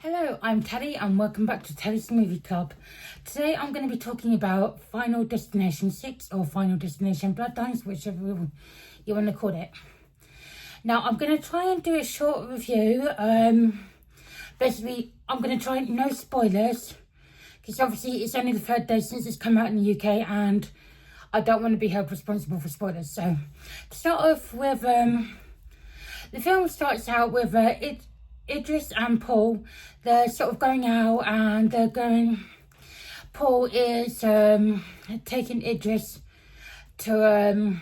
Hello, I'm Teddy and welcome back to Teddy's Movie Club. Today I'm going to be talking about Final Destination 6 or Final Destination Bloodlines, whichever you want to call it. Now I'm going to try and do a short review. Basically, I'm going to try no spoilers because obviously it's only the third day since it's come out in the UK and I don't want to be held responsible for spoilers. So to start off with, the film starts out with Idris and Paul. They're sort of going out and they're going. Paul is taking Idris to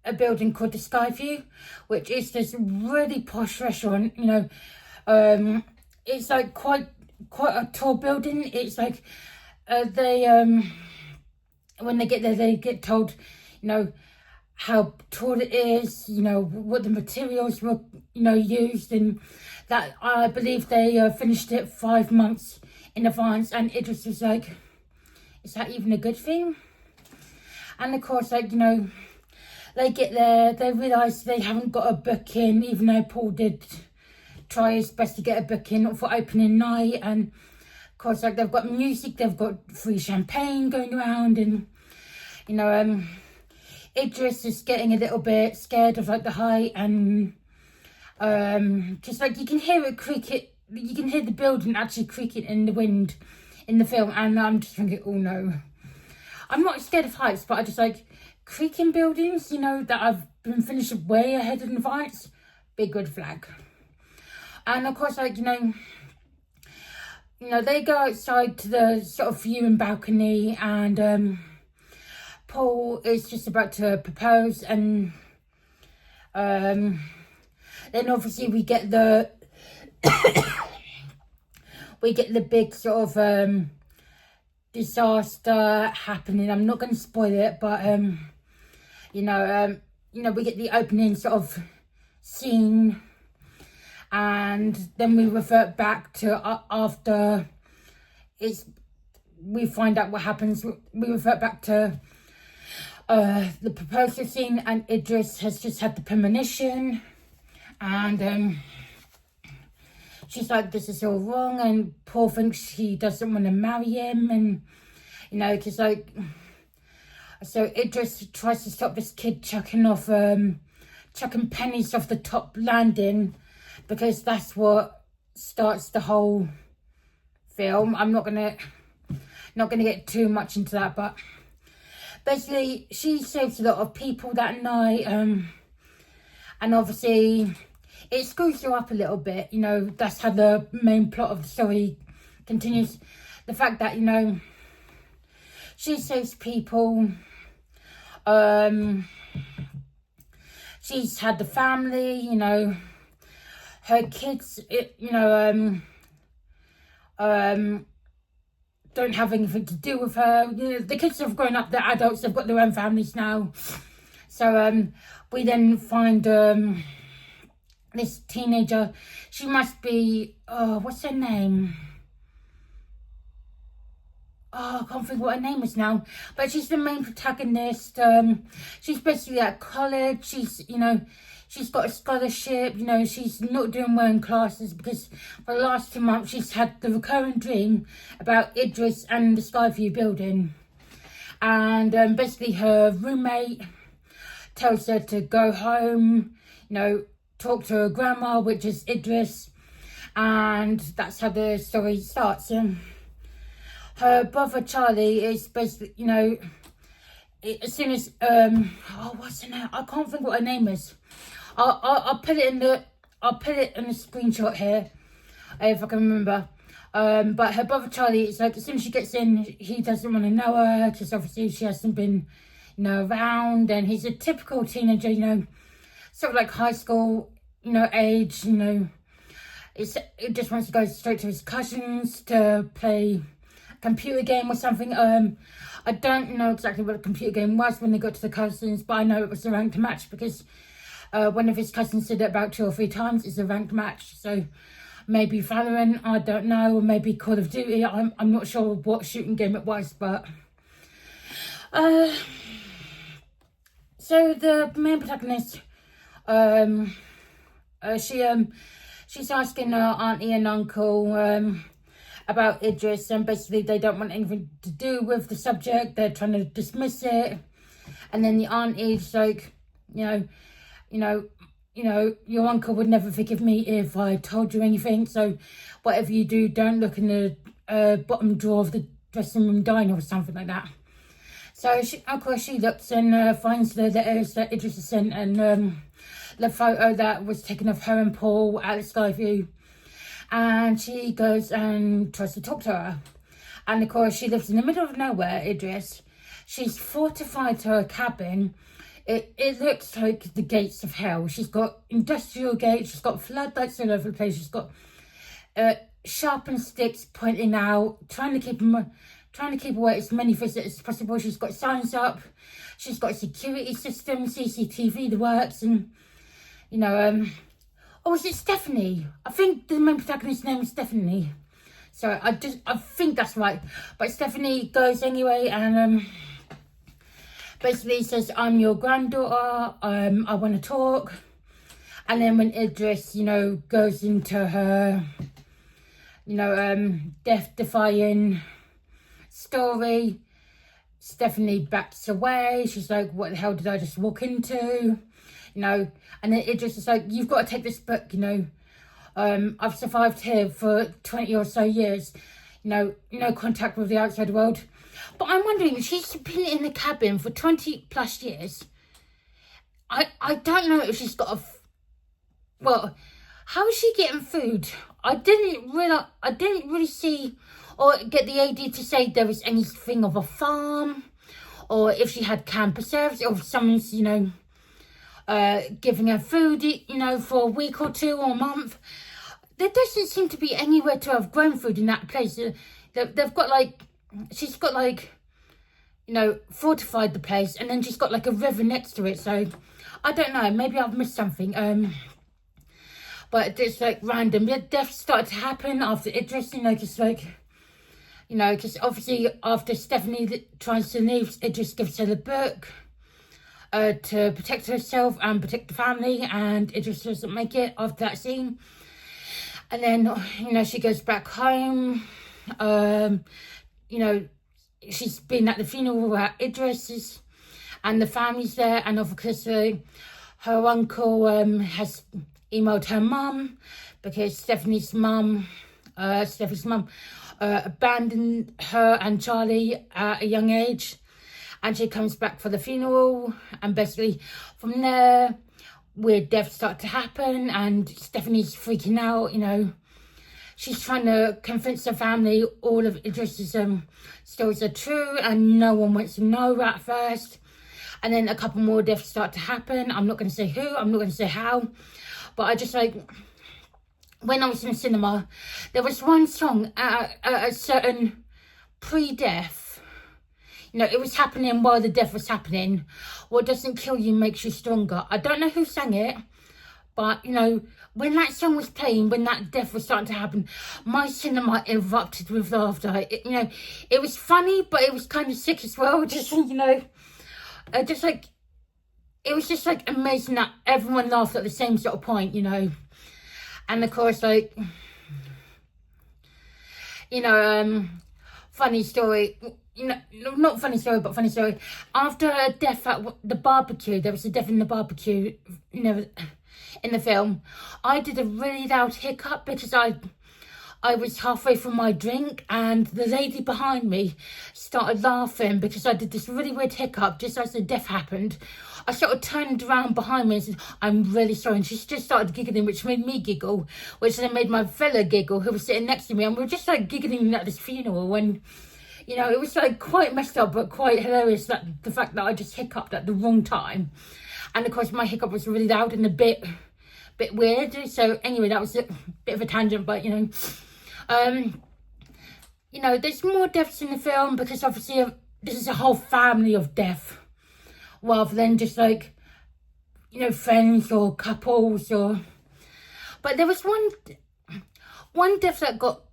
a building called the Skyview, which is this really posh restaurant. It's like quite a tall building. It's like when they get there, they get told, how tall it is, what the materials were, used, and that I believe they finished it 5 months in advance. And Idris was like, is that even a good thing? And of course, they get there, they realise they haven't got a booking, even though Paul did try his best to get a booking for opening night. And of course, they've got music, they've got free champagne going around, and Idris is getting a little bit scared of the height, and just you can hear it creak. You can hear the building actually creaking in the wind in the film, and I'm just thinking, oh no, I'm not scared of heights, but I just creaking buildings, that I've been finished way ahead in advance. Big red flag. And of course, they go outside to the sort of viewing balcony, and Paul is just about to propose, and then obviously we get the big sort of disaster happening. I'm not going to spoil it, but we get the opening sort of scene, and then we revert back to after we find out what happens. We revert back to the proposal scene, and Idris has just had the premonition, and she's like, this is all wrong, and Paul thinks she doesn't want to marry him, and so Idris tries to stop this kid chucking pennies off the top landing, because that's what starts the whole film. I'm not gonna get too much into that, but basically, she saves a lot of people that night, and obviously, it screws you up a little bit. That's how the main plot of the story continues. The fact that, she saves people, she's had the family, her kids, don't have anything to do with her. The kids have grown up, they're adults, they've got their own families now. So we then find this teenager. She must be, what's her name? I can't think what her name is now, but she's the main protagonist. She's basically at college. She's got a scholarship. She's not doing well in classes because for the last 2 months she's had the recurring dream about Idris and the Skyview building. And basically her roommate tells her to go home, talk to her grandma, which is Idris, and that's how the story starts. Her brother Charlie is basically, as soon as what's her name? I can't think what her name is. I'll put it in the screenshot here if I can remember. But her brother Charlie is as soon as she gets in, he doesn't want to know her because obviously she hasn't been, around, and he's a typical teenager, sort of like high school, age. He just wants to go straight to his cousins to play a computer game or something. I don't know exactly what a computer game was when they got to the cousins, but I know it was a ranked match because one of his cousins did it about 2 or 3 times. It's a ranked match, so maybe Valorant, I don't know, or maybe Call of Duty. I'm not sure what shooting game it was, but so the main protagonist, she she's asking her auntie and uncle about Idris, and basically they don't want anything to do with the subject. They're trying to dismiss it. And then the auntie's like, you know, your uncle would never forgive me if I told you anything. So whatever you do, don't look in the bottom drawer of the dressing room diner or something like that. So of course she looks and finds the letters that Idris has sent, and the photo that was taken of her and Paul at the Skyview. And she goes and tries to talk to her. And of course she lives in the middle of nowhere, Idris. She's fortified her cabin. It looks like the gates of hell. She's got industrial gates. She's got floodlights all over the place. She's got sharpened sticks pointing out, trying to keep away as many visitors as possible. She's got signs up. She's got a security system, CCTV, the works, and oh, is it Stephanie? I think the main protagonist's name is Stephanie. So I think that's right. But Stephanie goes anyway, and basically says, I'm your granddaughter, I want to talk. And then when Idris, goes into her, death-defying story, Stephanie backs away. She's like, what the hell did I just walk into? And then Idris is like, you've got to take this book, I've survived here for 20 or so years, no contact with the outside world. But I'm wondering, she's been in the cabin for 20 plus years. I don't know if she's got well, how is she getting food? I didn't really see or get the AD to say there was anything of a farm, or if she had canned preserves, or if someone's, giving her food, for a week or two or a month. There doesn't seem to be anywhere to have grown food in that place. They've got she's got fortified the place, and then she's got a river next to it. So I don't know, maybe I've missed something. But it's random. The death started to happen after Idris, because obviously after Stephanie tries to leave, Idris gives her the book to protect herself and protect the family, and Idris doesn't make it after that scene. And then, she goes back home. She's been at the funeral at Idris's, and the family's there. And of course, her uncle has emailed her mum, because Stephanie's mum abandoned her and Charlie at a young age. And she comes back for the funeral, and basically from there, weird deaths start to happen, and Stephanie's freaking out. She's trying to convince her family all of Idris's stories are true, and no one wants to know at first. And then a couple more deaths start to happen. I'm not going to say who, I'm not going to say how, but I just when I was in the cinema, there was one song at a certain pre-death. It was happening while the death was happening. What doesn't kill you makes you stronger. I don't know who sang it, but, when that song was playing, when that death was starting to happen, my cinema erupted with laughter. It was funny, but it was kind of sick as well. Just, it was just, amazing that everyone laughed at the same sort of point, And, of course, funny story... not funny story, but funny story. After a death at the barbecue, there was a death in the barbecue, in the film. I did a really loud hiccup because I was halfway through my drink, and the lady behind me started laughing because I did this really weird hiccup just as the death happened. I sort of turned around behind me and said, I'm really sorry. And she just started giggling, which made me giggle, which then made my fella giggle, who was sitting next to me. And we were just giggling at this funeral when... it was quite messed up, but quite hilarious, that the fact that I just hiccuped at the wrong time. And of course my hiccup was really loud and a bit weird. So anyway, that was a bit of a tangent, but there's more deaths in the film because obviously this is a whole family of death, rather than just friends or couples but there was one death that got,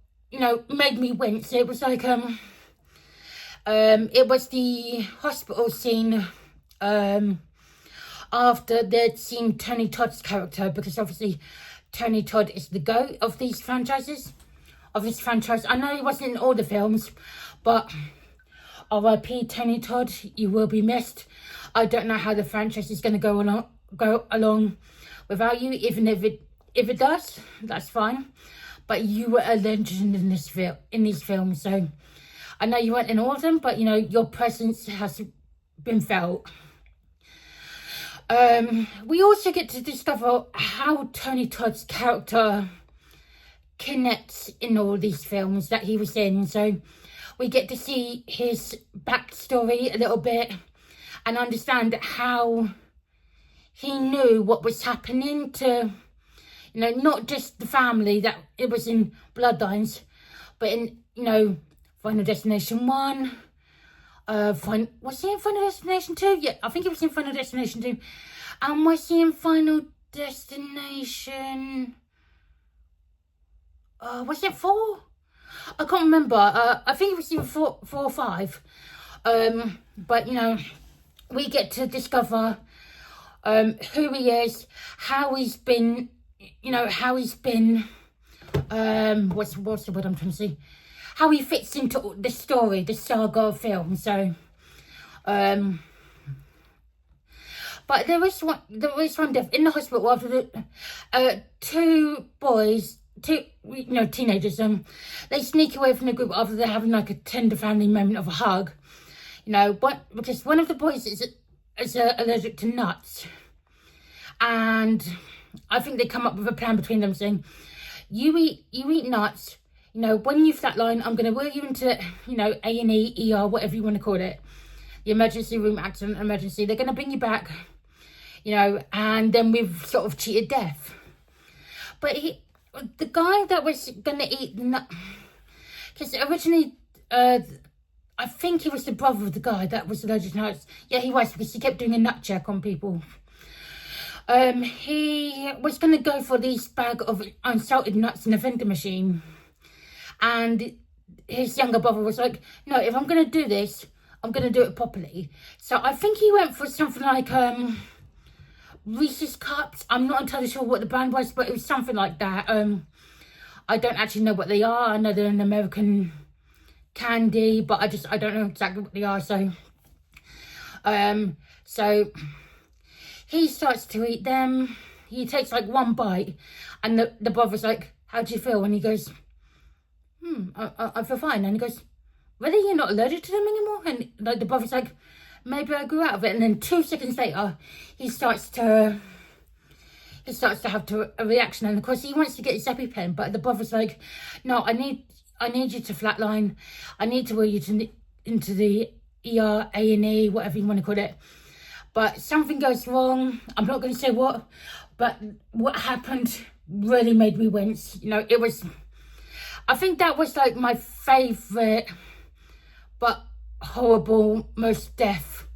made me wince. It was it was the hospital scene after they'd seen Tony Todd's character, because obviously Tony Todd is the GOAT of these franchises, of this franchise. I know he wasn't in all the films, but R.I.P. Tony Todd, you will be missed. I don't know how the franchise is going to go along without you. Even if it does, that's fine. But you were a legend in these films. So I know you weren't in all of them, but you know your presence has been felt. We also get to discover how Tony Todd's character connects in all these films that he was in. So we get to see his backstory a little bit and understand how he knew what was happening to, you know, not just the family that it was in Bloodlines, but in, you know, Final Destination 1. Was he in Final Destination 2? Yeah, I think he was in Final Destination 2. And was he in Final Destination... was it 4? I can't remember. I think it was even 4 or 5. But, you know, we get to discover who he is, how he's been, you know, how he's been, what's the word I'm trying to say? How he fits into the story, the saga of film. So, but there is one death in the hospital after the two teenagers, they sneak away from the group after they're having like a tender family moment of a hug, you know, because one of the boys is allergic to nuts, and I think they come up with a plan between them saying, you eat nuts, you know, when you flatline, I'm going to wheel you into, you know, A&E, ER, whatever you want to call it, the emergency room, accident emergency, they're going to bring you back, you know, and then we've sort of cheated death. But the guy that was going to eat the nut, because originally, I think he was the brother of the guy that was allergic to nuts. Yeah, he was, because he kept doing a nut check on people. He was going to go for this bag of unsalted nuts in a vending machine. And his younger brother was like, no, if I'm going to do this, I'm going to do it properly. So I think he went for something like Reese's Cups. I'm not entirely sure what the brand was, but it was something like that. I don't actually know what they are. I know they're an American candy, but I don't know exactly what they are. So so he starts to eat them. He takes like one bite, and the brother's like, how do you feel? And he goes, I feel fine. And he goes, really, you're not allergic to them anymore? And like the brother's like, maybe I grew out of it. And then 2 seconds later, he starts to have a reaction. And of course, he wants to get his EpiPen, but the brother's like, no, I need you to flatline. I need to wheel you into the ER, A&E, whatever you want to call it. But something goes wrong. I'm not going to say what, but what happened really made me wince. You know, I think that was like my favourite, but horrible, most death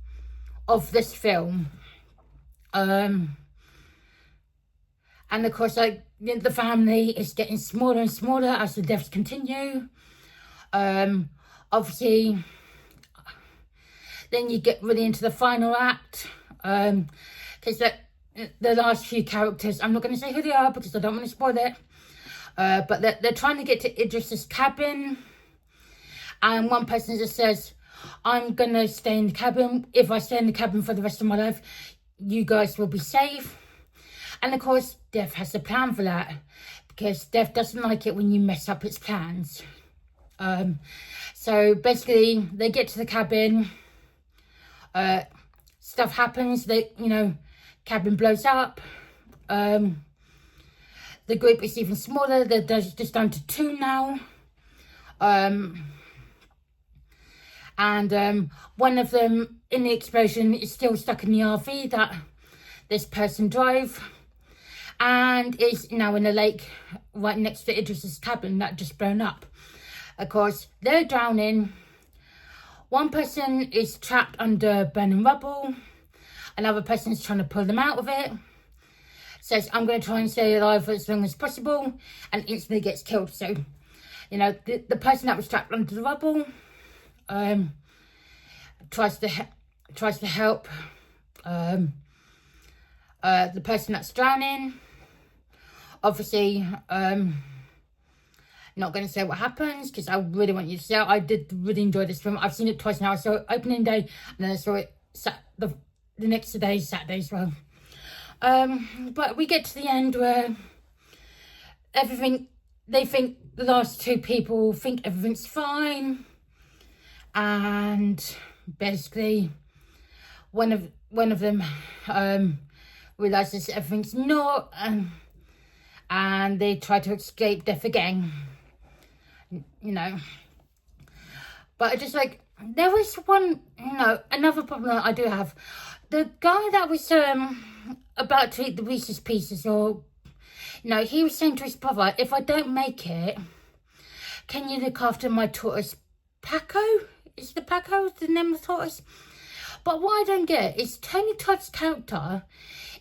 of this film. And of course, like, the family is getting smaller and smaller as the deaths continue. Obviously, then you get really into the final act, because the last few characters, I'm not going to say who they are because I don't want to spoil it, but they're trying to get to Idris's cabin, and one person just says, I'm going to stay in the cabin. If I stay in the cabin for the rest of my life, you guys will be safe. And of course, Death has a plan for that, because Death doesn't like it when you mess up its plans. So basically, they get to the cabin, stuff happens, cabin blows up, the group is even smaller, they're just down to 2 now, and one of them in the explosion is still stuck in the RV that this person drove, and is now in a lake right next to Idris's cabin that just blown up. Of course, they're drowning. One person is trapped under burning rubble. Another person is trying to pull them out of it. Says, I'm going to try and stay alive for as long as possible, and instantly gets killed. So, the person that was trapped under the rubble tries to help the person that's drowning. Obviously, not going to say what happens because I really want you to see it. I did really enjoy this film. I've seen it twice now. I saw it opening day and then I saw it the next day, Saturday as well. But we get to the end where they think the last two people think everything's fine, and basically one of them realizes everything's not, and they try to escape death again, you know. But I just like, there was one, another problem that I do have. The guy that was about to eat the Reese's Pieces, or he was saying to his brother, if I don't make it, can you look after my tortoise Paco? Is the Paco the name of the tortoise? But what I don't get is Tony Todd's character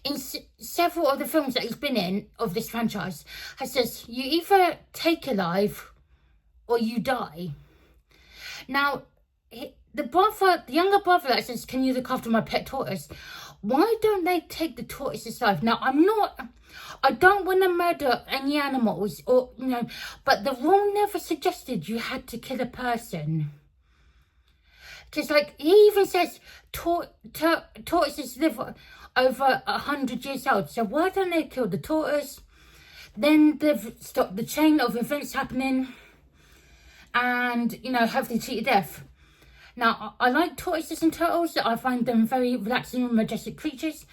in several of the films that he's been in of this franchise has says, you either take a life or you die. Now, the younger brother that says, can you look after my pet tortoise? Why don't they take the tortoise's life? Now, I don't want to murder any animals, or, but the rule never suggested you had to kill a person. Because, he even says tortoises live over 100 years old. So why don't they kill the tortoise? Then they've stopped the chain of events happening and, hopefully cheat to death. Now, I like tortoises and turtles. I find them very relaxing and majestic creatures.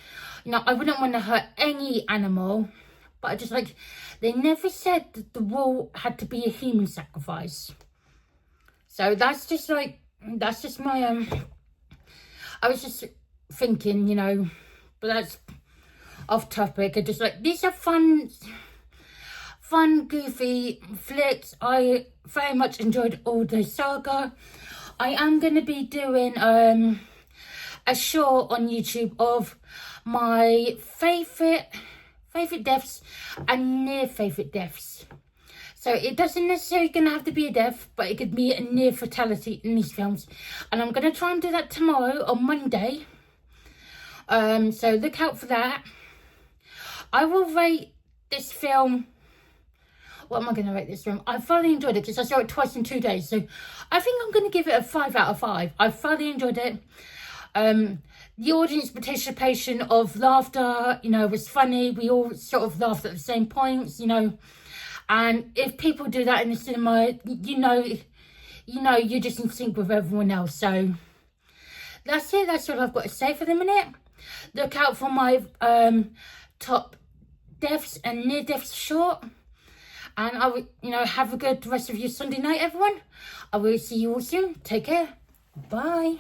I wouldn't want to hurt any animal, but I just they never said that the rule had to be a human sacrifice. So that's just my, I was just thinking, but that's off topic. I just these are fun, goofy flicks. I very much enjoyed all the saga. I am going to be doing a short on YouTube of my favourite deaths and near favourite deaths. So it doesn't necessarily going to have to be a death, but it could be a near fatality in these films. And I'm going to try and do that tomorrow on Monday. So look out for that. I will rate this film. What am I going to rate this film? I thoroughly enjoyed it because I saw it twice in 2 days. So I think I'm going to give it a 5 out of 5. I thoroughly enjoyed it. The audience participation of laughter, was funny. We all sort of laughed at the same points, And if people do that in the cinema, you're just in sync with everyone else. So that's it. That's all I've got to say for the minute. Look out for my top deaths and near deaths short. And I will, have a good rest of your Sunday night, everyone. I will see you all soon. Take care. Bye.